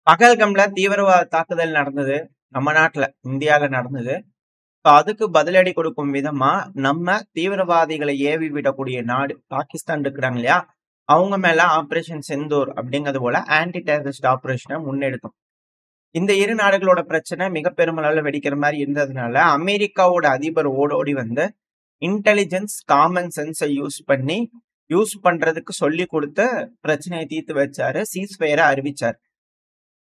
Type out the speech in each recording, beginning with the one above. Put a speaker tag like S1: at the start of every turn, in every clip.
S1: பகல்கம்ல தீவிரவாத தாக்குதல் நடந்தது. நம்ம நாட்டுல, இந்தியால நடந்தது. அதுக்கு பதிலடி கொடுக்கும் விதமா, நம்ம தீவிரவாதிகளை ஏவி விடக்கூடிய நாடு பாகிஸ்தான் இருக்கிறாங்க இல்லையா? அவங்க மேல ஆப்பரேஷன் சிந்தூர் அப்படிங்கிறது போல ஆன்டி டெரரிஸ்ட் ஆப்பரேஷன முன்னெடுத்தோம். இந்த இரு நாடுகளோட பிரச்சனை மிக பெருமளவுல வெடிக்கிற மாரி இருந்ததுனால, அமெரிக்காவோட அதிபர் ஓடோடி வந்து இன்டெலிஜென்ஸ், காமன் சென்ஸ யூஸ் பண்றதுக்கு சொல்லிக் குடுத்து பிரச்சனைய தீர்த்து வச்சாரு. சீஸ்ஃபயர அறிவிச்சாரு.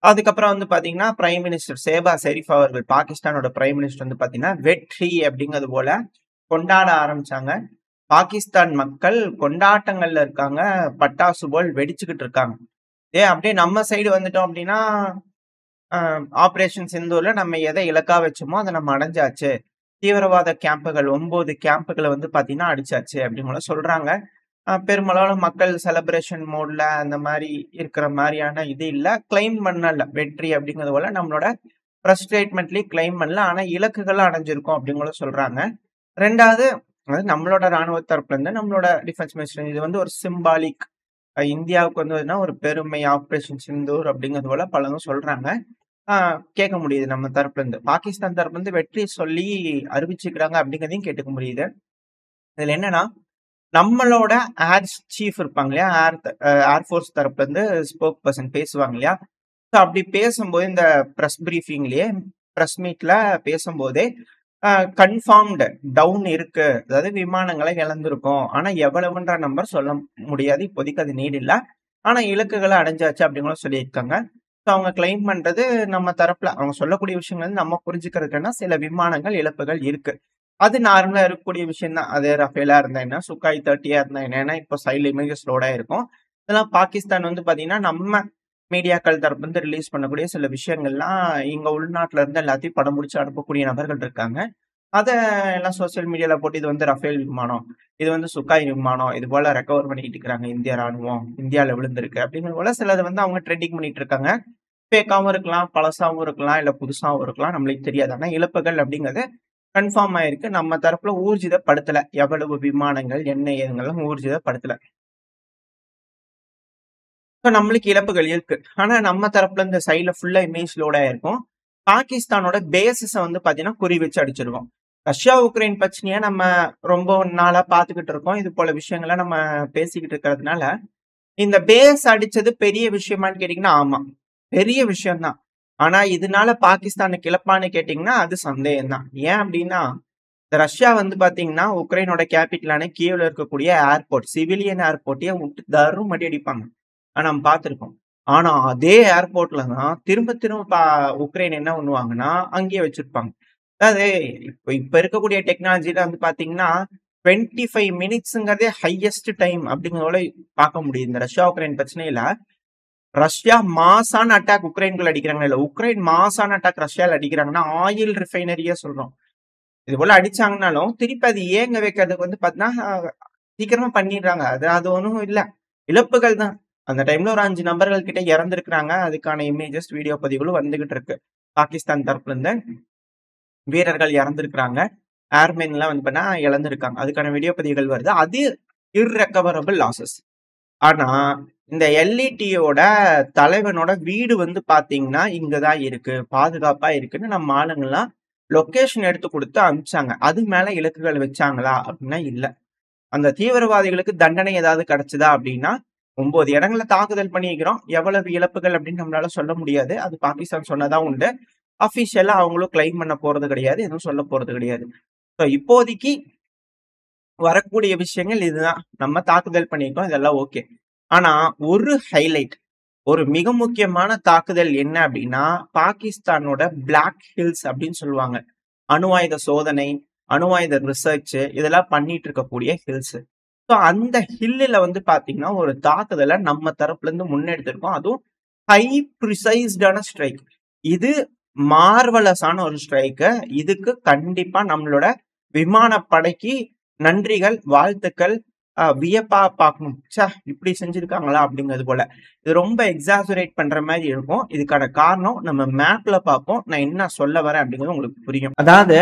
S1: அதுக்கப்புறம் வந்து பாத்தீங்கன்னா, பிரைம் மினிஸ்டர் ஷெஹ்பாஸ் ஷெரீப் அவர்கள், பாகிஸ்தானோட பிரைம் மினிஸ்டர் வந்து பாத்தீங்கன்னா, வெற்றி அப்படிங்கிறது போல கொண்டாட ஆரம்பிச்சாங்க. பாகிஸ்தான் மக்கள் கொண்டாட்டங்கள்ல இருக்காங்க. பட்டாசு போல் வெடிச்சுக்கிட்டு இருக்காங்க. அப்படியே நம்ம சைடு வந்துட்டோம் அப்படின்னா, ஆபரேஷன் சிந்தூர்ல நம்ம எதை இலக்கா வச்சோமோ அதை நம்ம அடைஞ்சாச்சு. தீவிரவாத கேம்புகள் 9 கேம்புகளை வந்து பாத்தீங்கன்னா அடிச்சாச்சு அப்படின்னு சொல்றாங்க. பெருமளவுல மக்கள் செலிப்ரேஷன் மோட்ல அந்த மாரி இருக்கிற மாரியான இது இல்ல. கிளைம் பண்ணல. வெற்றி அப்படிங்கிறது போல நம்மளோட பிரஸ் ஸ்டேட்மெண்ட்லயே கிளைம் பண்ணல. ஆனா இலக்குகள அடைஞ்சிருக்கோம் அப்படிங்கிற சொல்றாங்க. 2வது நம்மளோட ராணுவ தரப்புல இருந்து நம்மளோட டிஃபென்ஸ் மினிஸ்டர் இது வந்து ஒரு சிம்பாலிக். இந்தியாவுக்கு வந்து ஒரு பெருமை ஆபரேஷன் சிந்தூர் அப்படிங்கிறது போல பலரும் சொல்றாங்க. கேட்க முடியுது நம்ம தரப்புல இருந்து. பாகிஸ்தான் தரப்புல இருந்து வெற்றி சொல்லி அறிவிச்சுக்கிறாங்க அப்படிங்கிறதையும் கேட்டுக்க முடியுது. இதுல என்னன்னா, நம்மளோட ஏர் சீஃப் இருப்பாங்க இல்லையா? ஏர்ஃபோர்ஸ் தரப்புல இருந்து ஸ்போக் பர்சன் பேசுவாங்க இல்லையா? ஸோ அப்படி பேசும்போது இந்த பிரஸ் மீட்ல பேசும்போதே கன்ஃபார்ம்டு டவுன் இருக்கு. அதாவது விமானங்களை இழந்திருக்கோம். ஆனா எவ்வளவுன்ற நம்பர் சொல்ல முடியாது. இப்போதைக்கு அது நீட் இல்ல. ஆனா இலக்குகளை அடைஞ்சாச்சு அப்படிங்களும் சொல்லியிருக்காங்க. ஸோ அவங்க கிளைம் பண்றது நம்ம தரப்புல அவங்க சொல்லக்கூடிய விஷயங்கள் நம்ம புரிஞ்சுக்கிறதுக்குன்னா சில விமானங்கள் இழப்புகள் இருக்கு. அது நார்மலா இருக்கக்கூடிய விஷயம் தான். அது ரஃபேலா இருந்தா என்ன, சுக்காய் 30 இருந்தா என்ன, ஏன்னா இப்போ சைட்ல இமேஜஸ் லோடா இருக்கும். இதெல்லாம் பாகிஸ்தான் வந்து பாத்தீங்கன்னா, நம்ம மீடியாக்கள் தரப்பு வந்து ரிலீஸ் பண்ணக்கூடிய சில விஷயங்கள்லாம் இங்க உள்நாட்டுல இருந்து எல்லாத்தையும் படம் முடிச்சு அனுப்பக்கூடிய நபர்கள் இருக்காங்க. அத எல்லாம் சோசியல் மீடியால போட்டு இது வந்து ரஃபேல் விமானம், இது வந்து சுக்காய் விமானம், இது போல ரெக்கவர் பண்ணிட்டு இருக்காங்க இந்திய ராணுவம், இந்தியால விழுந்திருக்கு அப்படிங்கிற போல சிலது வந்து அவங்க ட்ரெண்டிங் பண்ணிட்டு இருக்காங்க. ஃபேக்காவும் இருக்கலாம், பழசாவும் இருக்கலாம், இல்ல புதுசாவும் இருக்கலாம். நம்மளுக்கு தெரியாது. ஆனா இழப்புகள் அப்படிங்கிறது கன்ஃபார்ம் ஆயிருக்கு. நம்ம தரப்புல ஊர்ஜிதப்படுத்தல. எவ்வளவு விமானங்கள், என்ன ஏதுங்கெல்லாம் ஊர்ஜிதப்படுத்தல. நம்மளுக்கு இழப்புகள் இருக்கு. ஆனா நம்ம தரப்புல இந்த சைட்ல ஃபுல்லா இமேஜ் லோட் ஆயிருக்கும். பாகிஸ்தானோட பேஸஸ வந்து பாத்தீங்கன்னா குறி வச்சு அடிச்சிருக்கோம். ரஷ்யா, உக்ரைன் பிரச்சனைய நம்ம ரொம்ப நாளா பாத்துக்கிட்டு இருக்கோம். இது போல விஷயங்கள நம்ம பேசிக்கிட்டு இருக்கிறதுனால, இந்த பேஸ் அடிச்சது பெரிய விஷயமான்னு கேட்டீங்கன்னா, ஆமா. பெரிய விஷயம் தான். ஆனா இதனால பாகிஸ்தானுக்கு இழப்பான்னு கேட்டீங்கன்னா, அது சந்தேகம் தான். ஏன் அப்படின்னா, இந்த ரஷ்யா வந்து பாத்தீங்கன்னா, உக்ரைனோட கேபிட்டலான கியவ்ல இருக்கக்கூடிய ஏர்போர்ட், சிவிலியன் ஏர்போர்ட்டையே விட்டு தரும் அடி அடிப்பாங்க. நம்ம பார்த்திருக்கோம். ஆனா அதே ஏர்போர்ட்ல தான் திரும்ப திரும்ப உக்ரைன் என்ன பண்ணுவாங்கன்னா, அங்கேயே வச்சிருப்பாங்க. அதாவது இப்ப இருக்கக்கூடிய டெக்னாலஜில வந்து பாத்தீங்கன்னா, 25 மினிட்ஸ்ங்கிறதே ஹையஸ்ட் டைம் அப்படிங்கிறத பார்க்க முடியுது. இந்த ரஷ்யா, உக்ரைன் பிரச்சனையில ரஷ்யா மாசான அட்டாக் உக்ரைன்குள்ள அடிக்கிறாங்க. இல்ல உக்ரைன் மாசான அட்டாக் ரஷ்யால அடிக்கிறாங்கன்னா, ஆயில் ரிஃபைனரியா சொல்றோம். இது போல அடிச்சாங்கனாலும், திருப்பி அது இயங்க வைக்கிறதுக்கு வந்து பாத்தீங்கன்னா, சீக்கிரமா பண்ணிடுறாங்க. அது ஒண்ணும் இல்ல. இழப்புகள் தான். அந்த டைம்ல ஒரு 5 நபர்கள் கிட்ட இறந்திருக்கிறாங்க. அதுக்கான இமேஜஸ், வீடியோ பதிவுகளும் வந்துகிட்டு இருக்கு. பாகிஸ்தான் தரப்புல இருந்து வீரர்கள் இறந்திருக்கிறாங்க. ஏர்மேன்லாம் வந்து பண்ணா இழந்திருக்காங்க. அதுக்கான வீடியோ பதிவுகள் வருது. அது இர்ரெக்கவரபிள் லாஸஸ். ஆனா இந்த எல்இடியோட தலைவனோட வீடு வந்து பாத்தீங்கன்னா, இங்கதான் இருக்கு. பாதுகாப்பா இருக்குன்னு நம்ம ஆளுங்கலாம் லொகேஷன் எடுத்து குடுத்து அனுப்பிச்சாங்க. அது மேல இலக்குகள் வச்சாங்களா? அப்படின்னா இல்ல. அந்த தீவிரவாதிகளுக்கு தண்டனை ஏதாவது கிடைச்சதா? அப்படின்னா 9 இடங்கள்ல தாக்குதல் பண்ணியிருக்கிறோம். எவ்வளவு இழப்புகள் அப்படின்னு நம்மளால சொல்ல முடியாது. அது பாகிஸ்தான் சொன்னதா உண்டு. அபிஷியலா அவங்களும் கிளைம் பண்ண போறது கிடையாது. எதுவும் சொல்ல போறது கிடையாது. இப்போதைக்கு வரக்கூடிய விஷயங்கள் இதுதான். நம்ம தாக்குதல் பண்ணியிருக்கோம். இதெல்லாம் ஓகே. ஆனா ஒரு ஹைலைட், ஒரு மிக முக்கியமான தாக்குதல் என்ன அப்படின்னா, பாகிஸ்தானோட பிளாக் ஹில்ஸ் அப்படின்னு சொல்லுவாங்க. அணு ஆயுத சோதனை, அணு ஆயுத ரிசர்ச் இதெல்லாம் பண்ணிட்டு இருக்கக்கூடிய ஹில்ஸ். அந்த ஹில்லுல வந்து பாத்தீங்கன்னா, ஒரு தாக்குதல நம்ம தரப்புல இருந்து முன்னெடுத்திருக்கோம். அதுவும் ஹை ப்ரிசைஸ்டான ஸ்ட்ரைக். இது மார்வலஸான ஒரு ஸ்ட்ரைக்கு. இதுக்கு கண்டிப்பா நம்மளோட விமானப்படைக்கு நன்றிகள், வாழ்த்துக்கள். வியப்பா பார்க்கணும். இப்படி செஞ்சிருக்காங்களா? அப்படிங்கிறது போல. இது ரொம்ப எக்ஸாஜரேட் பண்ற மாதிரி இருக்கும். இதுக்கான காரணம் நம்ம மேப்ல பார்ப்போம். நான் என்ன சொல்ல வரேன் அப்படிங்கிறது உங்களுக்கு புரியும். அதாவது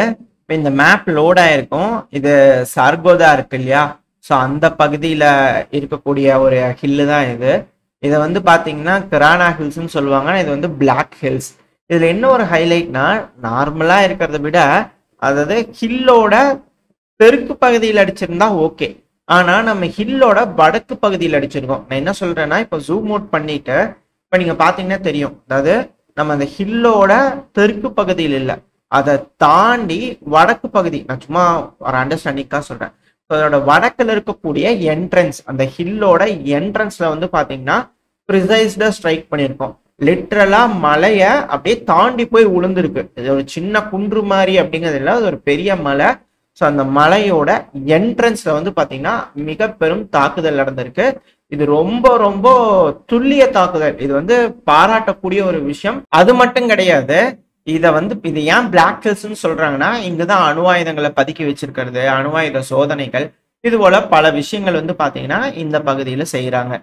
S1: இந்த மேப் லோட் ஆயிருக்கும். இது சர்கோதா இருக்கு இல்லையா? ஸோ அந்த பகுதியில இருக்கக்கூடிய ஒரு ஹில்லு தான் இது. இத வந்து பார்த்தீங்கன்னா, கிரானா ஹில்ஸ்ன்னு சொல்லுவாங்க. இது வந்து பிளாக் ஹில்ஸ். இதுல என்ன ஒரு ஹைலைட்னா, நார்மலா இருக்கிறத விட, அதாவது ஹில்லோட தெற்கு பகுதியில அடிச்சிருந்தா ஓகே. ஆனா நம்ம ஹில்லோட வடக்கு பகுதியில அடிச்சிருக்கோம். நான் என்ன சொல்றேன்னா, இப்ப ஜூம் அவுட் பண்ணிட்டு, இப்ப நீங்க பார்த்தீங்கன்னா தெரியும். அதாவது நம்ம அந்த ஹில்லோட தெற்கு பகுதியில் இல்ல. அதை தாண்டி வடக்கு பகுதி. நான் சும்மா ஒரு அண்டர்ஸ்டாண்டிங்கா சொல்றேன். அதோட வடக்குல இருக்கக்கூடிய என்ட்ரன்ஸ், அந்த ஹில்லோட என்ட்ரன்ஸ்ல வந்து பாத்தீங்கன்னா ப்ரிசைஸ்டா ஸ்ட்ரைக் பண்ணியிருக்கோம். லிட்ரலா மலைய அப்படியே தாண்டி போய் உளுந்திருக்கு. இது ஒரு சின்ன குன்று மாதிரி அப்படிங்கிறது இல்லை, அது ஒரு பெரிய மலை. ஸோ அந்த மலையோட என்ட்ரன்ஸ்ல வந்து பாத்தீங்கன்னா மிக பெரும் தாக்குதல் நடந்திருக்கு. இது ரொம்ப ரொம்ப துல்லிய தாக்குதல். இது வந்து பாராட்டக்கூடிய ஒரு விஷயம். அது மட்டும் கிடையாது. இது ஏன் பிளாக் ஹில்ஸ்ன்னு சொல்றாங்கன்னா, இங்கதான் அணு ஆயுதங்களை பதுக்கி வச்சிருக்கிறது, அணு ஆயுத சோதனைகள், இது போல பல விஷயங்கள் வந்து பாத்தீங்கன்னா இந்த பகுதியில செய்யறாங்க,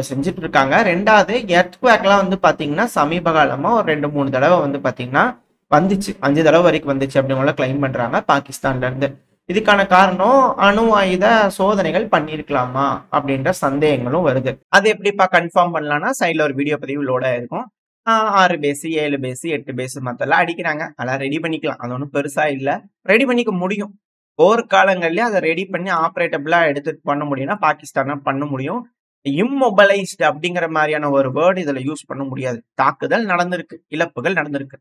S1: செஞ்சுட்டு இருக்காங்க. ரெண்டாவது, எர்த்குவேக்லாம் வந்து பாத்தீங்கன்னா சமீப காலமா ஒரு 2-3 தடவை வந்து பாத்தீங்கன்னா வந்துச்சு. 5 தடவை வரைக்கும் வந்துச்சு அப்படிங்கிற கிளைம் பண்றாங்க பாகிஸ்தான்ல இருந்து. இதுக்கான காரணம் அணு ஆயுத சோதனைகள் பண்ணிருக்கலாமா அப்படின்ற சந்தேகங்களும் வருது. அது எப்படிப்பா கன்ஃபார்ம் பண்ணலாம்னா, சைட்ல ஒரு வீடியோ பதிவு லோட் ஆயிருக்கும். 6 பேஸ், 7 பேஸ், 8 பேஸ் மத்தெல்லாம் அடிக்கிறாங்க. அதெல்லாம் ரெடி பண்ணிக்கலாம். அது ஒன்றும் பெருசா இல்ல. ரெடி பண்ணிக்க முடியும். போர்க்காலங்கள்லயே அதை ரெடி பண்ணி ஆப்ரேட்டபிளா எடுத்துட்டு பண்ண முடியும்னா பாகிஸ்தானா பண்ண முடியும். இம்மொபைலைஸ்டு அப்படிங்கிற மாதிரியான ஒரு வேர்டு இதுல யூஸ் பண்ண முடியாது. தாக்குதல் நடந்திருக்கு, இழப்புகள் நடந்திருக்கு.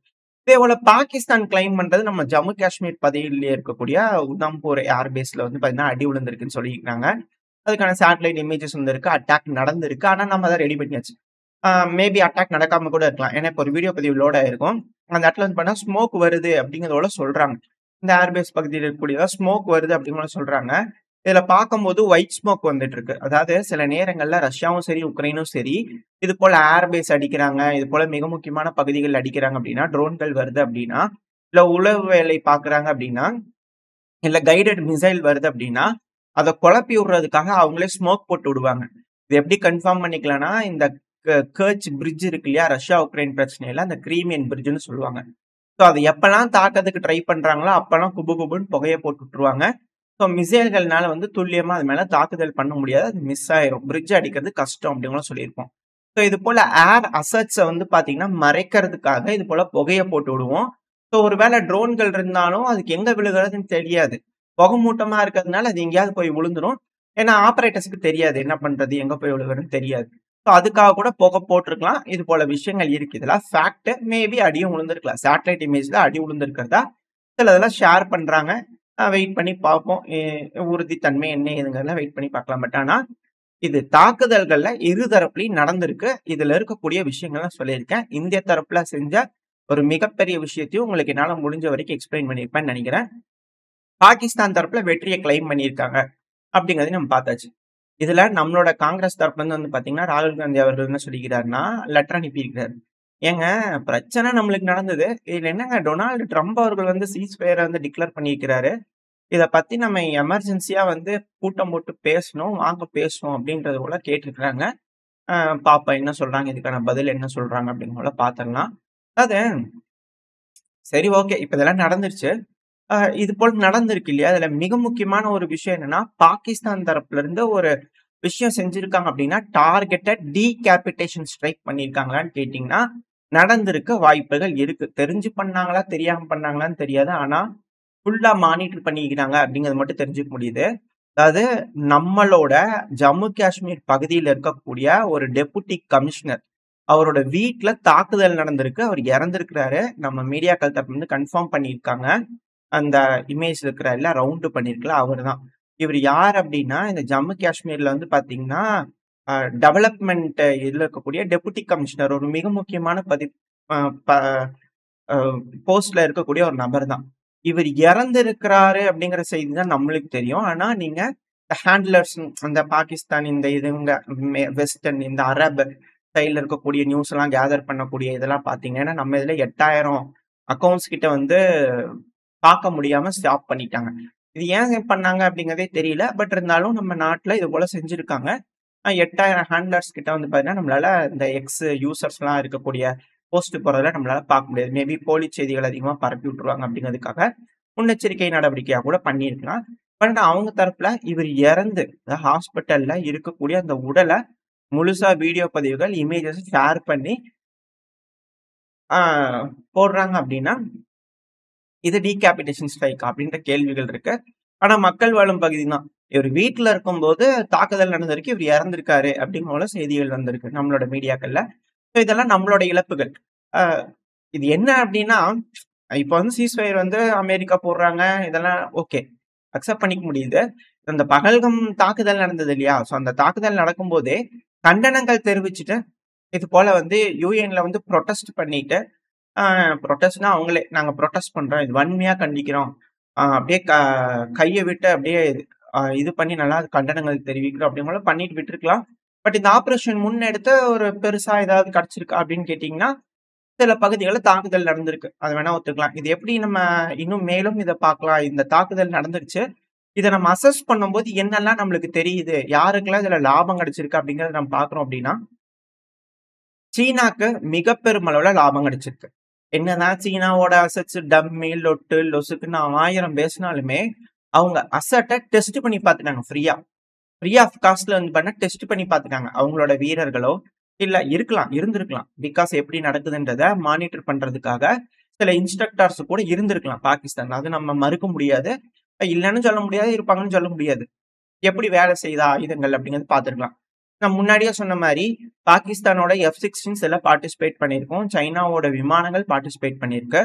S1: இதே போல பாகிஸ்தான் கிளைம் பண்றது நம்ம ஜம்மு காஷ்மீர் பகுதியிலே இருக்கக்கூடிய உதம்பூர் ஏர்பேஸ்ல வந்து பாத்தீங்கன்னா அடி விழுந்திருக்குன்னு சொல்லியிருக்காங்க. அதுக்கான சேட்டலைட் இமேஜஸ் வந்திருக்கு. அட்டாக் நடந்திருக்கு. ஆனா நம்ம அதை ரெடி பண்ணியாச்சு. மேபி அட்டாக் நடக்காம கூட இருக்கலாம். ஏன்னா இப்போ ஒரு வீடியோ பதிவு லோட் ஆயிருக்கும். அந்த இடத்துல வந்து பண்ணா ஸ்மோக் வருது அப்படிங்கிறதோட சொல்றாங்க. இந்த ஏர்பேஸ் பகுதியில் இருக்கக்கூடிய ஸ்மோக் வருது அப்படிங்கிற சொல்றாங்க. இதுல பார்க்கும்போது ஒயிட் ஸ்மோக் வந்துட்டு இருக்கு. அதாவது சில நேரங்கள்ல ரஷ்யாவும் சரி, உக்ரைனும் சரி, இது போல ஏர்பேஸ் அடிக்கிறாங்க, இது போல மிக முக்கியமான பகுதிகள் அடிக்கிறாங்க அப்படின்னா, ட்ரோன்கள் வருது அப்படின்னா, இல்ல உளவு வேலை பார்க்குறாங்க அப்படின்னா, இல்ல கைடட் மிசைல் வருது அப்படின்னா, அத குழப்பி விடுறதுக்காக அவங்களே ஸ்மோக் போட்டு விடுவாங்க. இது எப்படி கன்ஃபார்ம் பண்ணிக்கலாம்னா, இந்த கர்ச் பிரிட்ஜ் இருக்கு இல்லையா? ரஷ்யா, உக்ரைன் பிரச்சனையில அந்த கிரீமியன் பிரிட்ஜ்ன்னு சொல்லுவாங்க. ஸோ அது எப்பலாம் தாக்கறதுக்கு ட்ரை பண்றாங்களோ, அப்பலாம் குபு குபுன்னு புகைய போட்டு விட்டுருவாங்க. ஸோ மிசைல்கள்னால வந்து துல்லியமா அது மேல தாக்குதல் பண்ண முடியாது. அது மிஸ் ஆயிரும். பிரிட்ஜ் அடிக்கிறது கஷ்டம் அப்படின்னும் சொல்லியிருப்போம். ஸோ இது போல ஏர் அசட்ஸ வந்து பார்த்தீங்கன்னா, மறைக்கிறதுக்காக இது போல புகைய போட்டு விடுவோம். ஸோ ஒருவேளை ட்ரோன்கள் இருந்தாலும் அதுக்கு எங்க விழுகுறதுன்னு தெரியாது. புகை மூட்டமா இருக்கிறதுனால அது எங்கேயாவது போய் விழுந்துரும். ஏன்னா ஆப்பரேட்டர்ஸ்க்கு தெரியாது என்ன பண்றது, எங்க போய் விழுகுறதுன்னு தெரியாது. ஸோ அதுக்காக கூட புகை போட்டிருக்கலாம். இது போல விஷயங்கள் இருக்கு. இதெல்லாம் ஃபேக்ட். மேபி அடியும் விழுந்திருக்கலாம். சேட்டலைட் இமேஜ்ல அடி விழுந்திருக்கிறதா சில இதெல்லாம் ஷேர் பண்றாங்க. வெயிட் பண்ணி பார்ப்போம். உறுதித்தன்மை என்ன ஏதுங்கிறதெல்லாம் வெயிட் பண்ணி பார்க்கலாம். பட் ஆனா இது தாக்குதல்கள்ல இரு தரப்புலையும் நடந்திருக்கு. இதுல இருக்கக்கூடிய விஷயங்கள்லாம் சொல்லியிருக்கேன். இந்திய தரப்புல செஞ்ச ஒரு மிகப்பெரிய விஷயத்தையும் உங்களுக்கு என்னால முடிஞ்ச வரைக்கும் எக்ஸ்பிளைன் பண்ணியிருப்பேன்னு நினைக்கிறேன். பாகிஸ்தான் தரப்புல வெற்றியை கிளைம் பண்ணியிருக்காங்க அப்படிங்கிறதையும் நம்ம பார்த்தாச்சு. இதுல நம்மளோட காங்கிரஸ் தரப்புல இருந்து வந்து பாத்தீங்கன்னா, ராகுல் காந்தி அவர்கள் என்ன சொல்லிக்கிறாருன்னா, லெட்டர் அனுப்பியிருக்கிறாரு. ஏங்க, பிரச்சனை நம்மளுக்கு நடந்தது. இதுல என்னங்க டொனால்டு ட்ரம்ப் அவர்கள் வந்து சீஸ்ஃபயரை வந்து டிக்ளேர் பண்ணியிருக்கிறாரு. இத பத்தி நம்ம எமர்ஜென்சியா வந்து கூட்டம் போட்டு பேசணும், வாங்க பேசுவோம் அப்படின்றது போல கேட்டிருக்கிறாங்க. பாப்போம் என்ன சொல்றாங்க, இதுக்கான பதில் என்ன சொல்றாங்க அப்படின்னு போல பாத்திரலாம். அதாவது சரி, ஓகே. இப்ப இதெல்லாம் நடந்துருச்சு. இது போல நடந்திருக்கு இல்லையா? அதுல மிக முக்கியமான ஒரு விஷயம் என்னன்னா, பாகிஸ்தான் தரப்புல இருந்து ஒரு விஷயம் செஞ்சிருக்காங்க அப்படின்னா, டார்கெட்டட் டீகேபிடேஷன் ஸ்ட்ரைக் பண்ணியிருக்காங்களான்னு கேட்டீங்கன்னா, நடந்திருக்க வாய்ப்புகள் இருக்கு. தெரிஞ்சு பண்ணாங்களா, தெரியாம பண்ணாங்களான்னு தெரியாது. ஆனா, ஃபுல்லா மானிட்டர் பண்ணிக்கிறாங்க அப்படிங்கிறது மட்டும் தெரிஞ்சுக்க முடியுது. அதாவது நம்மளோட ஜம்மு காஷ்மீர் பகுதியில இருக்கக்கூடிய ஒரு டெபுட்டி கமிஷனர், அவரோட வீட்ல தாக்குதல் நடந்திருக்கு. அவர் இறந்திருக்கிறாரு. நம்ம மீடியாக்கள் தரப்புல இருந்து கன்ஃபார்ம் பண்ணியிருக்காங்க. அந்த இமேஜ்ல இருக்கிற எல்லாம் ரவுண்டு பண்ணியிருக்கல அவர்தான். இவர் யார் அப்படின்னா, இந்த ஜம்மு காஷ்மீர்ல வந்து பாத்தீங்கன்னா, டெவலப்மெண்ட் இதுல இருக்கக்கூடிய டெபுட்டி கமிஷனர், ஒரு மிக முக்கியமான அ ப அ போஸ்ட்ல இருக்கக்கூடிய ஒரு நபர் தான். இவர் இறந்திருக்கிறாரு அப்படிங்கிற செய்தி தான் நம்மளுக்கு தெரியும். ஆனா நீங்க ஹேண்ட்லர்ஸ், அந்த பாகிஸ்தான், இந்த இதுங்க வெஸ்டர்ன், இந்த அரப் சைட்ல இருக்கக்கூடிய நியூஸ் எல்லாம் கேதர் பண்ணக்கூடிய இதெல்லாம் பாத்தீங்கன்னா, நம்ம இதுல 8000 அக்கவுண்ட்ஸ் கிட்ட வந்து பார்க்க முடியாம ஸ்டாப் பண்ணிட்டாங்க. இது ஏன் பண்ணாங்க அப்படிங்கிறதே தெரியல. பட் இருந்தாலும் நம்ம நாட்டுல இது போல செஞ்சிருக்காங்க. 8000 ஹேண்ட்லர்ஸ் கிட்ட வந்து பார்த்தீங்கன்னா, நம்மளால இந்த எக்ஸ் யூசர்ஸ்லாம் இருக்கக்கூடிய போஸ்ட் போடுறதுல நம்மளால பார்க்க முடியாது. மேபி போலி செய்திகள் அதிகமா பரப்பி விட்டுருவாங்க அப்படிங்கிறதுக்காக முன்னெச்சரிக்கை நடவடிக்கையா கூட பண்ணியிருக்கலாம். பட் அவங்க தரப்புல இவர் இறந்து ஹாஸ்பிட்டல்ல இருக்கக்கூடிய அந்த உடல முழுசா வீடியோ பதிவுகள், இமேஜஸ் ஷேர் பண்ணி ஆ போடுறாங்க அப்படின்னா, இது டீகேபிடேஷன் ஸ்ட்ரைக் அப்படின்ற கேள்விகள் இருக்கு. ஆனா மக்கள் வாழும் பகுதி தான். இவரு வீட்ல இருக்கும்போது தாக்குதல் நடந்திருக்கு. இவரு இறந்திருக்காரு அப்படிங்கிற போல செய்திகள் வந்திருக்கு நம்மளோட மீடியாக்கள்ல. ஸோ இதெல்லாம் நம்மளோட இழப்புகள். அ இது என்ன அப்படின்னா, இப்ப வந்து சீஸ்ஃபயர் வந்து அமெரிக்கா போடுறாங்க. இதெல்லாம் ஓகே. அக்செப்ட் பண்ணிக்க முடியுது. அந்த பகல்கம் தாக்குதல் நடந்தது இல்லையா? ஸோ அந்த தாக்குதல் நடக்கும்போதே கண்டனங்கள் தெரிவிச்சுட்டு, இது போல வந்து யுஎன்ல வந்து புரொட்டஸ்ட் பண்ணிட்டு, ஆ புரொட்டஸ்ட்னா அவங்களே நாங்க புரொட்டஸ்ட் பண்றோம். இது வன்மையா கண்டிக்கிறோம். அப்படியே கைய விட்டு அப்படியே இது பண்ணி நல்லா கண்டனங்கள் தெரிவிக்கிறோம் அப்படிங்கிற போல பண்ணிட்டு விட்டுருக்கலாம். பட் இந்த ஆப்பரேஷன் முன்னெடுத்து ஒரு பெருசா ஏதாவது கிடைச்சிருக்கா அப்படின்னு கேட்டீங்கன்னா, சில பகுதிகள்ல தாக்குதல் நடந்திருக்கு. அத வேணா ஒத்துக்கலாம். இது எப்படி நம்ம இன்னும் மேலும் இத பார்க்கலாம். இந்த தாக்குதல் நடந்துருச்சு. இத நம்ம அசஸ் பண்ணும்போது என்னெல்லாம் நம்மளுக்கு தெரியுது? யாருக்கெல்லாம் இதுல லாபம் கிடைச்சிருக்கு அப்படிங்கிறத நம்ம பார்க்குறோம் அப்படின்னா, சீனாக்கு மிக பெருமளவுல லாபம் கிடைச்சிருக்கு. என்னதான் சீனாவோட அசெட்ஸ் டம்மி, லொட்டு, லொசுக்குன்னு 1000 பேசினாலுமே, அவங்க அசட்ட டெஸ்ட் பண்ணி பார்த்துட்டாங்க ஃப்ரீயா. ஃப்ரீ ஆஃப் காஸ்ட்ல வந்து பண்ண டெஸ்ட் பண்ணி பார்த்துட்டாங்க. அவங்களோட வீரர்களோ, இல்ல இருக்கலாம், இருந்திருக்கலாம். பிகாஸ் எப்படி நடக்குதுன்றத மானிட்டர் பண்றதுக்காக சில இன்ஸ்ட்ரக்டர்ஸ் கூட இருந்திருக்கலாம் பாகிஸ்தான்ல. அது நம்ம மறுக்க முடியாது. இல்லன்னு சொல்ல முடியாது, இருப்பாங்கன்னு சொல்ல முடியாது. எப்படி வேலை செய்யுதா ஆயுதங்கள் அப்படிங்கிறது பார்த்துருக்கலாம். நான் முன்னாடியே சொன்ன மாரி, பாகிஸ்தானோட F-16s எல்லாம் பார்ட்டிசிபேட் பண்ணியிருக்கும். சைனாவோட விமானங்கள் பார்ட்டிசிபேட் பண்ணியிருக்கு.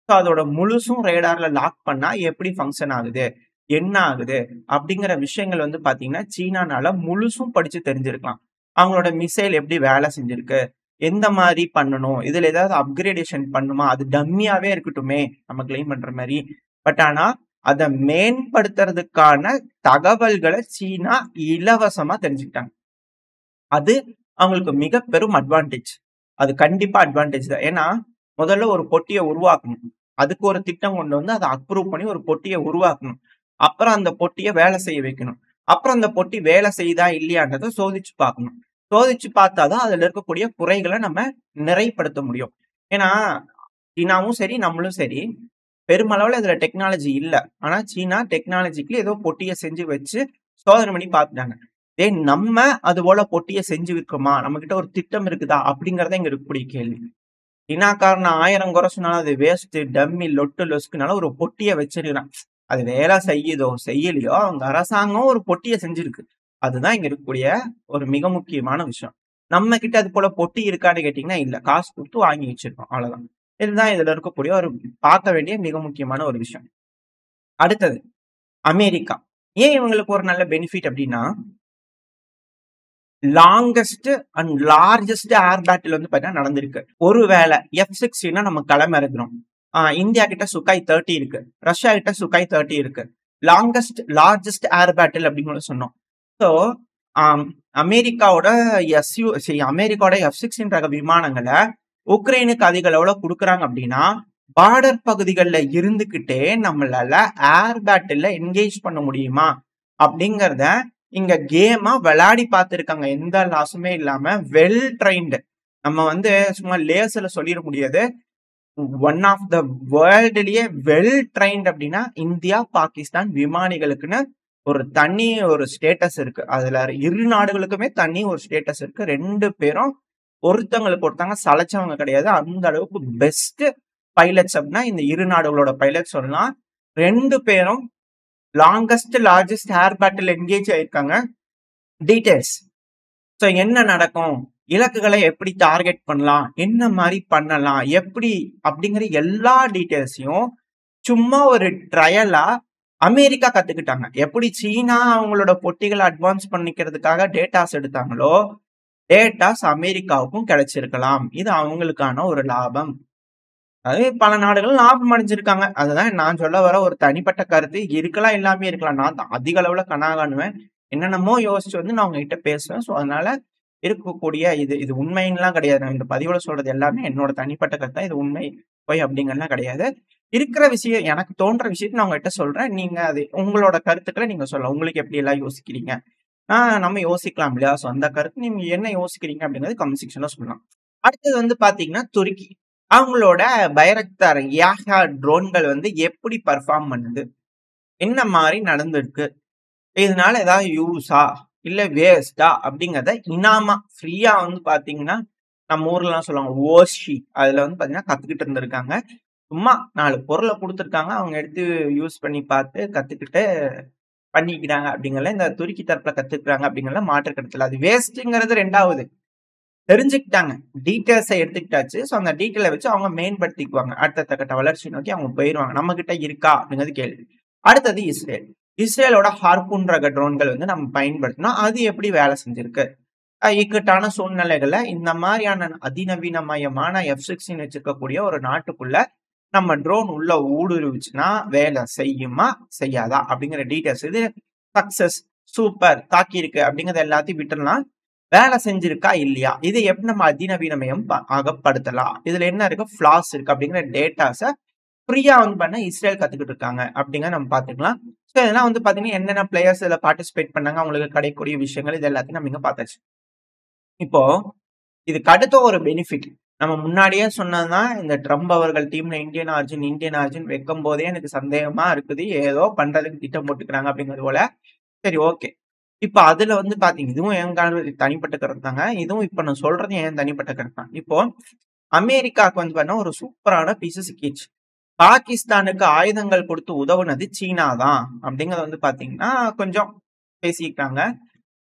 S1: ஸோ அதோட முழுசும் ரேடார்ல லாக் பண்ணா எப்படி ஃபங்ஷன் ஆகுது? என்ன ஆகுது? அப்படிங்கிற விஷயங்கள் வந்து பார்த்தீங்கன்னா, சீனானால முழுசும் படிச்சு தெரிஞ்சிருக்கலாம். அவங்களோட மிசைல் எப்படி வேலை செஞ்சிருக்கு? எந்த மாரி பண்ணணும்? இதுல ஏதாவது அப்கிரேடேஷன் பண்ணுமா? அது டம்மியாவே இருக்கட்டுமே, நம்ம கிளைம் பண்ற மாரி. பட் ஆனா, அத மேம்படுத்துறதுக்கான தகவல்கள சீனா இலவசமா தெரிஞ்சுக்கிட்டாங்க. அது அவங்களுக்கு மிக பெரும் அட்வான்டேஜ். அது கண்டிப்பா அட்வான்டேஜ் தான். ஏன்னா, முதல்ல ஒரு பொட்டிய உருவாக்கணும். அதுக்கு ஒரு திட்டம் கொண்டு வந்து அத அப்ரூவ் பண்ணி ஒரு பொட்டிய உருவாக்கணும். அப்புறம் அந்த பொட்டிய வேலை செய்ய வைக்கணும். அப்புறம் அந்த பொட்டி வேலை செய்யுதா இல்லையான்றத சோதிச்சு பார்க்கணும். சோதிச்சு பார்த்தா தான் அதுல இருக்கக்கூடிய குறைகள நம்ம நிறைப்படுத்த முடியும். ஏன்னா, சீனாவும் சரி, நம்மளும் சரி, பெருமளவுல இதுல டெக்னாலஜி இல்ல. ஆனா சீனா டெக்னாலஜிக்கலி ஏதோ பொட்டிய செஞ்சு வச்சு சோதனை பண்ணி பார்த்துட்டாங்க. நம்ம அதுபோல பொட்டிய செஞ்சு விக்கிறோமா? நம்மகிட்ட ஒரு திட்டம் இருக்குதா? அப்படிங்கிறது இங்க இருக்கக்கூடிய கேள்வி. சீனாக்காரன் 1000 குறை சொன்னாலும் அது வேஸ்ட், டம்மி, லொட்டு, லொசுக்குனால ஒரு பொட்டிய வச்சிருக்கிறான். அது வேலை செய்யுதோ, செய்யலையோ, அவங்க அரசாங்கம் ஒரு பொட்டிய செஞ்சிருக்கு. அதுதான் இங்க இருக்கக்கூடிய ஒரு மிக முக்கியமான விஷயம். நம்ம கிட்ட அது போல பொட்டி இருக்கான்னு கேட்டீங்கன்னா, இல்ல. காசு குடுத்து வாங்கி வச்சிருக்கோம். அவ்வளவுதான். இதுதான் இதுல இருக்கக்கூடிய ஒரு பார்க்க வேண்டிய மிக முக்கியமான ஒரு விஷயம். அடுத்தது அமெரிக்கா. ஏன் இவங்களுக்கு ஒரு நல்ல பெனிஃபிட் அப்படின்னா, longest and largest air battle வந்து பார்த்தீங்கன்னா நடந்திருக்கு. ஒருவேளை F-16 நம்ம களமிறங்குறோம். இந்தியா கிட்ட சுகாய் 30 இருக்கு. ரஷ்யா கிட்ட சுகாய் 30 இருக்கு. லார்ஜஸ்ட் ஏர் பேட்டில் அப்படின்னு சொன்னோம். ஸோ அமெரிக்காவோட அமெரிக்காவோட F-16 ரக விமானங்கள உக்ரைனுக்கு அதிக அளவுல குடுக்குறாங்க அப்படின்னா, பார்டர் பகுதிகளில் இருந்துகிட்டே நம்மளால ஏர் பேட்டில்ல என்கேஜ் பண்ண முடியுமா? அப்படிங்கிறத இங்க கேமா விளையாடி பார்த்திருக்காங்க. எந்த லாஸுமே இல்லாம வெல் ட்ரெயின்டு. நம்ம வந்து சும்மா லேஸ்ல சொல்லிட முடியாது. ஒன் ஆஃப் த வேர்ல்டுலயே வெல் ட்ரெயின்ட் அப்படின்னா இந்தியா, பாகிஸ்தான் விமானிகளுக்குன்னு ஒரு தனி ஒரு ஸ்டேட்டஸ் இருக்கு. அதுல இரு நாடுகளுக்குமே தனி ஒரு ஸ்டேட்டஸ் இருக்கு. 2 பேரும் ஒருத்தங்களுக்கு ஒருத்தங்க சளைச்சவங்க கிடையாது. அந்த அளவுக்கு பெஸ்ட் பைலட்ஸ் அப்படின்னா இந்த இரு நாடுகளோட பைலட் சொல்லலாம். 2 பேரும் லார்ஜஸ்ட் ஏர் பேட்டில் என்கேஜ் ஆயிருக்காங்க. டீடைல்ஸ். ஸோ என்ன நடக்கும்? இலக்குகளை எப்படி டார்கெட் பண்ணலாம்? என்ன மாரி பண்ணலாம்? எப்படி அப்படிங்கிற எல்லா டீடைல்ஸையும் சும்மா ஒரு ட்ரையலா அமெரிக்கா கத்துக்கிட்டாங்க. எப்படி சீனா அவங்களோட பொட்டிகள அட்வான்ஸ் பண்ணிக்கிறதுக்காக டேட்டாஸ் எடுத்தாங்களோ, டேட்டாஸ் அமெரிக்காவுக்கும் கிடைச்சிருக்கலாம். இது அவங்களுக்கான ஒரு லாபம். அது பல நாடுகள் லாபம் அடைஞ்சிருக்காங்க. அதுதான் நான் சொல்ல வர ஒரு தனிப்பட்ட கருத்து. இருக்கலாம், இல்லாமயே இருக்கலாம். நான் அதிக அளவுல கனாகாணுவேன். என்னென்னமோ யோசிச்சு வந்து நான் உங்ககிட்ட பேசுவேன். ஸோ அதனால இருக்கக்கூடிய இது இது உண்மைன்னுலாம் கிடையாது. நான் இந்த பதிவுல சொல்றது எல்லாமே என்னோட தனிப்பட்ட கருத்து தான். இது உண்மை, பொய் அப்படிங்கிறதுலாம் கிடையாது. இருக்கிற விஷயம் எனக்கு தோன்ற விஷயத்த நான் உங்ககிட்ட சொல்றேன். நீங்க அது உங்களோட கருத்துக்கள நீங்க சொல்லலாம். உங்களுக்கு எப்படி எல்லாம் யோசிக்கிறீங்க? நம்ம யோசிக்கலாம் இல்லையா? ஸோ அந்த கருத்து நீங்க என்ன யோசிக்கிறீங்க அப்படிங்கிறது கமெண்ட் செக்ஷன்ல சொல்லலாம். அடுத்தது வந்து பார்த்தீங்கன்னா, துருக்கி. அவங்களோட பைரக்தார் யாஹா ட்ரோன்கள் வந்து எப்படி பெர்ஃபார்ம் பண்ணுது? என்ன மாரி நடந்திருக்கு? இதனால ஏதாவது யூஸா? இல்ல வேஸ்ட்டா அப்படிங்கிறத இனாமா ஃப்ரீயா வந்து பாத்தீங்கன்னா நம்ம ஊர்லலாம் சொல்லுவாங்க ஓஷி அதுல வந்து பாத்தீங்கன்னா கத்துக்கிட்டு இருந்திருக்காங்க. சும்மா 4 பொருள குடுத்துருக்காங்க. அவங்க எடுத்து யூஸ் பண்ணி பார்த்து கத்துக்கிட்டு பண்ணிக்கிறாங்க அப்படிங்கிறதுல இந்த துருக்கி தரப்புல கத்துக்கிறாங்க அப்படிங்கிறதுல மாற்று கருத்து இல்ல. அது வேஸ்ட்ங்கிறது 2வது. தெரிஞ்சுக்கிட்டாங்க. டீட்டெயில்ஸ எடுத்துக்கிட்டாச்சு. ஸோ அந்த டீட்டெயில வச்சு அவங்க மேம்படுத்திக்குவாங்க. அடுத்த கட்ட வளர்ச்சி நோக்கி அவங்க போயிருவாங்க. நம்ம கிட்ட இருக்கா அப்படிங்கிறது கேள்வி. அடுத்தது இஸ்ரேல். இஸ்ரேலோட ஹார்பூன் ரக ட்ரோன்கள் வந்து நம்ம பயன்படுத்தினோம். அது எப்படி வேலை செஞ்சிருக்கு? இக்கட்டான சூழ்நிலைகள்ல இந்த மாதிரியான அதிநவீனமயமான F-16 வச்சிருக்கக்கூடிய ஒரு நாட்டுக்குள்ள நம்ம ட்ரோன் உள்ள ஊடுருவிச்சுன்னா வேலை செய்யுமா? செய்யாதா? அப்படிங்கிற டீட்டெயில்ஸ் இது சக்சஸ், சூப்பர், தாக்கியிருக்கு அப்படிங்கிறத எல்லாத்தையும் விட்டுறலாம். வேலை செஞ்சிருக்கா? இல்லையா? இதை எப்படி நம்ம அதிநவீனமயம் ஆகப்படுத்தலாம்? இதுல என்ன இருக்கு? ஃப்ளாஸ் இருக்கு அப்படிங்கிற டேட்டாஸ ஃப்ரீயா வந்து பண்ண இஸ்ரேல் கத்துக்கிட்டு இருக்காங்க அப்படிங்கிறத நம்ம பார்த்துக்கலாம். ஸோ இதெல்லாம் வந்து பார்த்தீங்கன்னா, என்னென்ன பிளேயர்ஸ் இதுல பார்ட்டிசிபேட் பண்ணாங்க, அவங்களுக்கு கிடைக்கக்கூடிய விஷயங்கள் இது எல்லாத்தையும் நம்ம இங்க பார்த்தாச்சு. இப்போ இதுக்கு அடுத்த ஒரு பெனிஃபிட் நம்ம முன்னாடியே சொன்னதுதான் இந்த ட்ரம்ப் அவர்கள் டீம்ல இந்தியன் ஆர்ஜின் வைக்கும் போதே எனக்கு சந்தேகமா இருக்குது. ஏதோ பண்றதுக்கு திட்டம் போட்டுக்கிறாங்க அப்படிங்கிறது போல. சரி ஓகே. இப்ப அதுல வந்து பாத்தீங்க இதுவும் என் தனிப்பட்ட கருத்து தாங்க. இதுவும் இப்ப நான் சொல்றது என் தனிப்பட்ட கருத்து தான். இப்போ அமெரிக்காவுக்கு வந்து பாத்தீங்கன்னா ஒரு சூப்பரான பீஸ் சிக்கிச்சு. பாகிஸ்தானுக்கு ஆயுதங்கள் கொடுத்து உதவுனது சீனா தான் அப்படிங்கறத வந்து பாத்தீங்கன்னா கொஞ்சம் பேசியிருக்காங்க.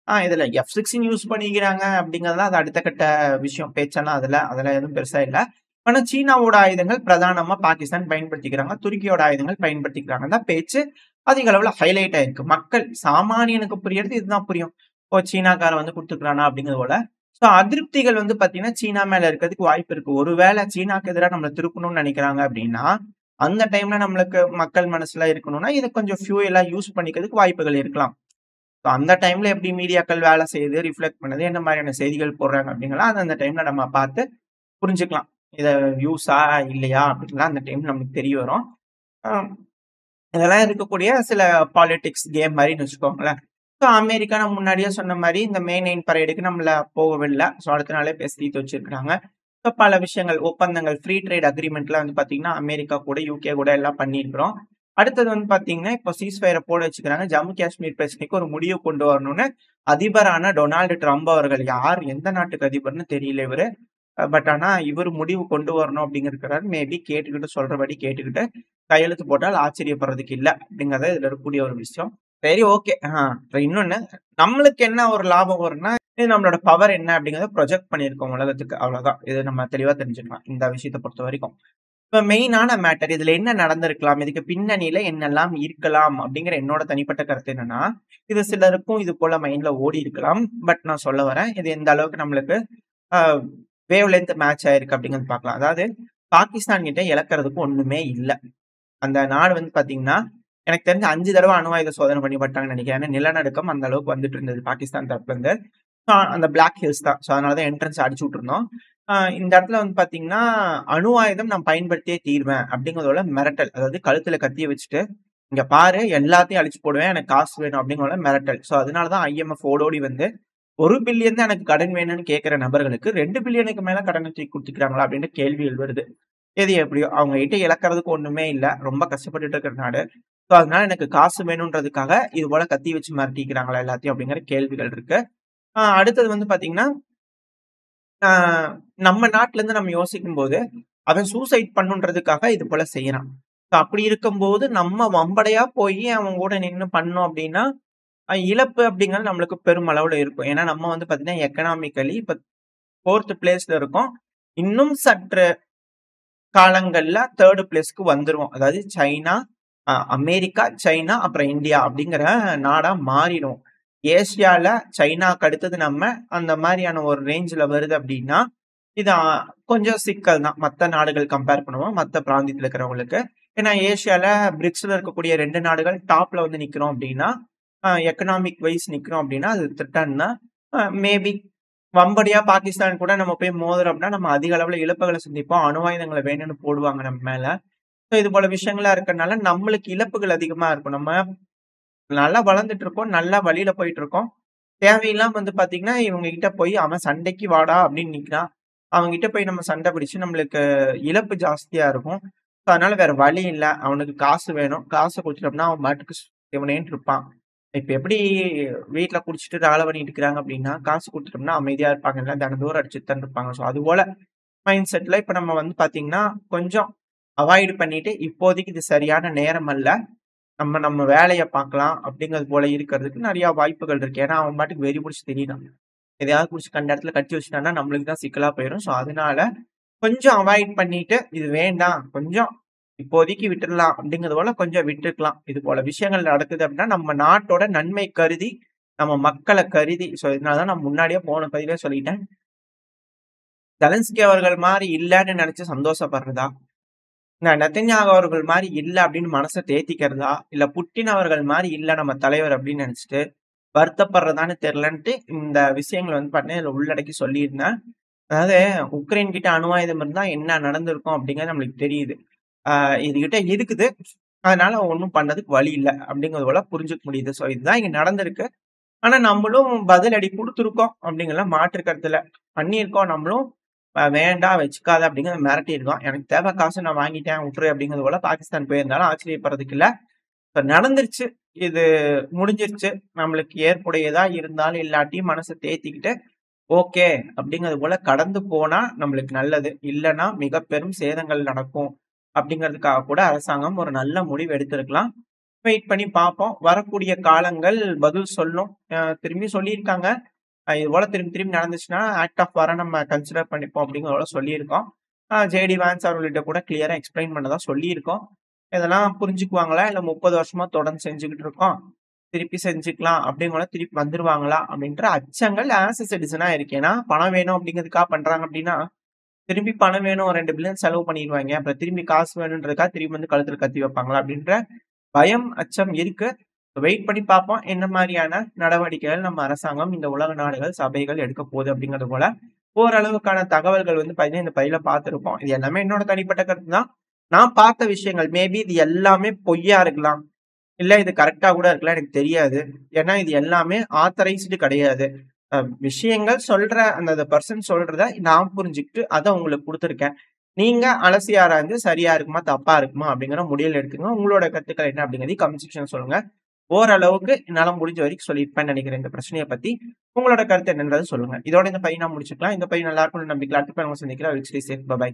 S1: இதுல F-16 யூஸ் பண்ணிக்கிறாங்க அப்படிங்கிறதுலாம் அது அடுத்த கட்ட விஷயம். பேச்செல்லாம் அதுல எதுவும் பெருசா இல்ல. ஆனா சீனாவோட ஆயுதங்கள் பிரதானமா பாகிஸ்தான் பயன்படுத்திக்கிறாங்க. துருக்கியோட ஆயுதங்கள் பயன்படுத்திக்கிறாங்க தான் பேச்சு அதிக அளவுல ஹைலைட் ஆயிருக்கு. மக்கள் சாமானியனுக்கு புரியறது இதுதான் புரியும். ஓ சீனாக்காரன் வந்து குடுத்துக்கிறானா அப்படிங்கிறது போல. ஸோ அதிருப்திகள் வந்து பாத்தீங்கன்னா சீனா மேல இருக்கிறதுக்கு வாய்ப்பு இருக்கு. ஒருவேளை சீனாக்கு எதிராக நம்மள திருப்பணும்னு நினைக்கிறாங்க அப்படின்னா, அந்த டைம்ல நம்மளுக்கு மக்கள் மனசுல இருக்கணும்னா, இத கொஞ்சம் ஃபியூயலா யூஸ் பண்ணிக்கிறதுக்கு வாய்ப்புகள் இருக்கலாம். அந்த டைம்ல எப்படி மீடியாக்கள் வேலை செய்யுது, ரிஃப்ளெக்ட் பண்ணுது, என்ன மாதிரியான செய்திகள் போடுறாங்க அப்படிங்கலாம் அது அந்த டைம்ல நம்ம பார்த்து புரிஞ்சுக்கலாம். இத வியூஸா இல்லையா அப்படின்லாம் அந்த டைம்ல நமக்கு தெரிய வரும். அ இதெல்லாம் இருக்கக்கூடிய சில பாலிடிக்ஸ் கேம் மாரின்னு வச்சுக்கோங்களேன். ஸோ அமெரிக்கா நான் முன்னாடியே சொன்ன மாரி இந்த மே 9 பரேடுக்கு நம்மள போகவில்ல. ஸோ அடுத்த நாளே பேசி தீர்த்து வச்சிருக்காங்க. ஸோ பல விஷயங்கள் ஒப்பந்தங்கள் ஃப்ரீ ட்ரேட் அக்ரீமெண்ட்லாம் வந்து பார்த்தீங்கன்னா, அமெரிக்கா கூட, யுகே கூட எல்லாம் பண்ணியிருக்கிறோம். அடுத்தது வந்து பார்த்தீங்கன்னா, இப்போ சீஸ்ஃபயர போட வச்சுக்கிறாங்க. ஜம்மு காஷ்மீர் பிரச்சனைக்கு ஒரு முடிவு கொண்டு வரணும்னு அதிபரான டொனால்டு ட்ரம்ப் அவர்கள் யார் எந்த நாட்டுக்கு அதிபர்ன்னு தெரியல இவரு. பட் ஆனா இவரு முடிவு கொண்டு வரணும் அப்படிங்கிறாரு. மேபி கேட்டுக்கிட்டு சொல்றபடி கேட்டுக்கிட்டு கையெழுத்து போட்டால் ஆச்சரியப்படுறதுக்கு இல்ல அப்படிங்கிறத இதுல இருக்கக்கூடிய ஒரு விஷயம். சரி ஓகே. இன்னொன்னு நம்மளுக்கு என்ன ஒரு லாபம் வரும்னா, இது நம்மளோட பவர் என்ன அப்படிங்கிறத ப்ரொஜெக்ட் பண்ணியிருக்கோம் உலகத்துக்கு. அவ்வளவுதான். இது நம்ம தெளிவா தெரிஞ்சுக்கலாம். இந்த விஷயத்த பொறுத்தவரைக்கும். இப்ப மெயினான மேட்டர் இதுல என்ன நடந்திருக்கலாம்? இதுக்கு பின்னணியில என்னெல்லாம் இருக்கலாம்? அப்படிங்கிற என்னோட தனிப்பட்ட கருத்து என்னன்னா, இது சிலருக்கும் இது போல மைண்ட்ல ஓடி இருக்கலாம். பட் நான் சொல்ல வரேன். இது எந்த அளவுக்கு நம்மளுக்கு அ வேவ் லென்த் மேட்ச் ஆயிருக்கு அப்படிங்கிறது பார்க்கலாம். அதாவது பாகிஸ்தான் கிட்ட இழக்கிறதுக்கு ஒண்ணுமே இல்ல. அந்த நாடு வந்து பாத்தீங்கன்னா, எனக்கு தெரிஞ்சு 5 தடவ அணு ஆயுத சோதனை பண்ணி பார்த்தாங்கன்னு நினைக்கிறேன். ஏன்னா நிலநடுக்கம் அந்த அளவுக்கு வந்துட்டு இருந்தது பாகிஸ்தான் தரப்புல இருந்து. அந்த பிளாக் ஹில்ஸ் தான். ஸோ அதனால தான் என்ட்ரன்ஸ் அடிச்சு விட்டுருந்தோம். இந்த இடத்துல வந்து பாத்தீங்கன்னா, அணு ஆயுதம் நான் பயன்படுத்தியே தீருவேன் அப்படிங்கிறதோட மிரட்டல். அதாவது கழுத்துல கத்திய வச்சுட்டு, இங்க பாரு எல்லாத்தையும் அழிச்சு போடுவேன். எனக்கு காசு வேணும் அப்படிங்கிறத மிரட்டல். ஸோ அதனால தான் IMF ஓடோடி வந்து 1 பில்லியன் தான் எனக்கு கடன் வேணும்னு கேட்கிற நபர்களுக்கு 2 பில்லியனுக்கு மேல கடனை தூக்கி குடுத்துக்கிறாங்களா அப்படின்ற கேள்விகள் வருது. எது எப்படியோ அவங்க கிட்ட இழக்கிறதுக்கு ஒண்ணுமே இல்ல. ரொம்ப கஷ்டப்பட்டுட்டு இருக்கிற நாடு. ஸோ அதனால எனக்கு காசு வேணும்ன்றதுக்காக இது போல கத்தி வச்சு மிரட்டிக்கிறாங்களா எல்லாத்தையும் அப்படிங்கிற கேள்விகள் இருக்கு. அடுத்தது வந்து பாத்தீங்கன்னா, ஆ நம்ம நாட்டுல இருந்து நம்ம யோசிக்கும்போது, அவன் சூசைட் பண்ணுன்றதுக்காக இது போல செய்யறான். அப்படி இருக்கும்போது நம்ம வம்படையா போய் அவன் கூட நின்னு பண்ணோம் அப்படின்னா, இழப்பு அப்படிங்கிறது நம்மளுக்கு பெருமளவுல இருக்கும். ஏன்னா நம்ம வந்து பாத்தீங்கன்னா எக்கனாமிக்கலி இப்ப 4த் பிளேஸ்ல இருக்கோம். இன்னும் சற்று காலங்கள்ல 3 பிளேஸ்க்கு வந்துருவோம். அதாவது சைனா, அமெரிக்கா, சைனா அப்புறம் இந்தியா அப்படிங்கிற நாடா மாறிடும். ஏசியால சைனாக்கு அடுத்தது நம்ம அந்த மாதிரியான ஒரு ரேஞ்ச்ல வருது அப்படின்னா, இது கொஞ்சம் சிக்கல் தான். மத்த நாடுகள் கம்பேர் பண்ணுவோம். மத்த பிராந்தியத்துல இருக்கிறவங்களுக்கு. ஏன்னா ஏசியால பிரிக்ஸ்ல இருக்கக்கூடிய 2 நாடுகள் டாப்ல வந்து நிக்கிறோம் அப்படின்னா, எக்கனாமிக் வைஸ் நிக்கிறோம் அப்படின்னா, அது திட்டம் தான். மேபி வம்படியா பாகிஸ்தான் கூட நம்ம போய் மோதுறோம்னா, நம்ம அதிக அளவுல இழப்புகள சந்திப்போம். அணு ஆயுதங்கள வேணும்னு போடுவாங்க நம்ம மேல. ஸோ இது போல விஷயங்களா இருக்கறனால நம்மளுக்கு இழப்புகள் அதிகமா இருக்கும். நம்ம நல்லா வளர்ந்துட்டு இருக்கோம். நல்ல வழியில போயிட்டு இருக்கோம். தேவையில்லாம வந்து பாத்தீங்கன்னா, இவங்க கிட்ட போய் அவன் சண்டைக்கு வாடா அப்படின்னு நிக்கிறான். அவங்க கிட்ட போய் நம்ம சண்டை பிடிச்சு நம்மளுக்கு இழப்பு ஜாஸ்தியா இருக்கும். ஸோ அதனால வேற வழி இல்ல. அவனுக்கு காசு வேணும். காச குடுத்துட்டோம்னா அவன் பாட்டுக்கு சிவனேன்னு இருப்பான். இப்ப எப்படி வீட்ல குடிச்சிட்டு ரகளை பண்ணிட்டு இருக்கிறாங்க அப்படின்னா, காசு குடுத்துட்டோம்னா அமைதியா இருப்பாங்க. இல்ல தினந்தோறும் அடிச்சுட்டு தான் இருப்பாங்க. ஸோ அதுபோல மைண்ட் செட்ல இப்ப நம்ம வந்து பார்த்தீங்கன்னா, கொஞ்சம் அவாய்ட் பண்ணிட்டு, இப்போதைக்கு இது சரியான நேரம் அல்ல. நம்ம நம்ம வேலைய பார்க்கலாம் அப்படிங்கிறது போல இருக்கிறதுக்கு நெறைய வாய்ப்புகள் இருக்கு. ஏன்னா, அவன் பாட்டுக்கு வெறி புடிச்சு திரியிறான். எதையாவது புடிச்சு கண்ட இடத்துல கட்டி வச்சுட்டான்னா, நம்மளுக்கு தான் சிக்கலா போயிரும். ஸோ அதனால கொஞ்சம் அவாய்ட் பண்ணிட்டு, இது வேண்டாம். கொஞ்சம் இப்போதைக்கு விட்டுறலாம் அப்படிங்கிறது போல கொஞ்சம் விட்டுக்கலாம். இது போல விஷயங்கள் நடக்குது அப்படின்னா, நம்ம நாட்டோட நன்மை கருதி, நம்ம மக்கள கருதி ஸோ இதனால தான் நான் முன்னாடியே போன பதிவே சொல்லிட்டேன். ஜெலன்ஸ்கி அவர்கள் மாரி இல்லன்னு நெனச்சு சந்தோஷப்படுறதா? நெதன்யாகு அவர்கள் மாரி இல்ல அப்படின்னு மனச தேத்திக்கிறதா? இல்ல புட்டின் அவர்கள் மாரி இல்ல நம்ம தலைவர் அப்படின்னு நெனச்சுட்டு வருத்தப்படுறதான்னு தெரியலன்ட்டு இந்த விஷயங்கள வந்து பார்த்தீங்கன்னா, இதுல உள்ளடக்கி சொல்லியிருந்தேன். அதாவது உக்ரைன் கிட்ட அணு ஆயுதம் இருந்தா என்ன நடந்திருக்கும் அப்படிங்கிறது நம்மளுக்கு தெரியுது. ஆ இதுகிட்ட இருக்குது. அதனால ஒண்ணும் பண்ணதுக்கு வழி இல்ல. அப்படிங்கிறது போல புரிஞ்சுக்க முடியுது. ஸோ இதுதான் இங்க நடந்திருக்கு. ஆனா நம்மளும் பதிலடி குடுத்துருக்கோம். அப்படிங்கிறதுல மாற்று கருத்து இல்ல. பண்ணியிருக்கோம் நம்மளும். வேண்டாம் வச்சுக்காத அப்படிங்கிறத மிரட்டியிருக்கோம். எனக்கு தேவை காசு நான் வாங்கிட்டேன் உட்ரு அப்படிங்கிறது போல பாகிஸ்தான் போயிருந்தாலும் ஆச்சரியப்படுறதுக்கு இல்ல. இப்ப நடந்துருச்சு. இது முடிஞ்சிருச்சு. நம்மளுக்கு ஏற்புடையதா இருந்தாலும் இல்லாட்டியும் மனச தேத்திக்கிட்டு ஓகே. அப்படிங்கிறது போல கடந்து போனா நம்மளுக்கு நல்லது. இல்லன்னா மிக பெரும் சேதங்கள் நடக்கும். அப்படிங்கிறதுக்காக கூட அரசாங்கம் ஒரு நல்ல முடிவு எடுத்திருக்கலாம். வெயிட் பண்ணி பார்ப்போம். வரக்கூடிய காலங்கள் பதில் சொல்லும். திரும்பி சொல்லியிருக்காங்க. இது போல திரும்பி திரும்பி நடந்துச்சுன்னா, ஆக்ட் ஆஃப் வார நம்ம கன்சிடர் பண்ணிப்போம் அப்படிங்கிறத சொல்லியிருக்கோம். ஜேடி வான்ஸ் அவர்கள்ட்ட கூட கிளியரா எக்ஸ்பிளைன் பண்ணதா சொல்லியிருக்கோம். இதெல்லாம் புரிஞ்சுக்குவாங்களா? இல்ல 30 வருஷமா தொடர்ந்து செஞ்சுகிட்டு இருக்கோம். திருப்பி செஞ்சுக்கலாம் அப்படிங்கிற திருப்பி வந்துருவாங்களா? அப்படின்ற அச்சங்கள் ஆஸ் எ சிட்டிசனா இருக்கு. ஏன்னா, பணம் வேணும் அப்படிங்கிறதுக்காக பண்றாங்க அப்படின்னா, திரும்பி பணம் வேணும் 2 பில்லியன் செலவு பண்ணிருவாய்ங்க. அப்புறம் திரும்பி காசு வேணுன்றதுக்காக திரும்பி வந்து கழுத்துல கத்தி வைப்பாங்களா? அப்படின்ற பயம், அச்சம் இருக்கு. வெயிட் பண்ணி பார்ப்போம். என்ன மாரியான நடவடிக்கைகள் நம்ம அரசாங்கம், இந்த உலக நாடுகள், சபைகள் எடுக்க போகுது அப்படிங்கிறது போல, ஓரளவுக்கான தகவல்கள் வந்து பார்த்தீங்கன்னா, இந்த பதிவுல பார்த்திருப்போம். இது எல்லாமே என்னோட தனிப்பட்ட கருத்து தான். நான் பார்த்த விஷயங்கள். மேபி இது எல்லாமே பொய்யா இருக்கலாம். இல்ல இது கரெக்ட்டா கூட இருக்கலாம். எனக்கு தெரியாது. ஏன்னா இது எல்லாமே ஆத்தரைஸ்டு கிடையாது. அ விஷயங்கள் சொல்ற அந்த பெர்சன் சொல்றத நான் புரிஞ்சுகிட்டு, அத உங்களுக்கு குடுத்துருக்கேன். நீங்க அலசி ஆராய்ந்து சரியா இருக்குமா? தப்பா இருக்குமா? அப்படிங்கிற முடிவுல எடுத்துங்க. உங்களோட கருத்துக்கள் என்ன அப்படிங்கிறதையும் கமெண்ட் செக்ஷன்ல சொல்லுங்க. ஓரளவுக்கு என்னால முடிஞ்ச வரைக்கும் சொல்லியிருப்பேன்னு நெனைக்கிறேன் இந்த பிரச்சனைய பத்தி. உங்களோட கருத்து என்னன்றத சொல்லுங்க. இதோட இந்த பதிவ நான் முடிச்சுக்கலாம். இந்த பதிவு நல்லா இருக்கும்னு நம்பிக்கையில அடுத்த பதிவுல சந்திக்கிறேன். Stay safe. பை.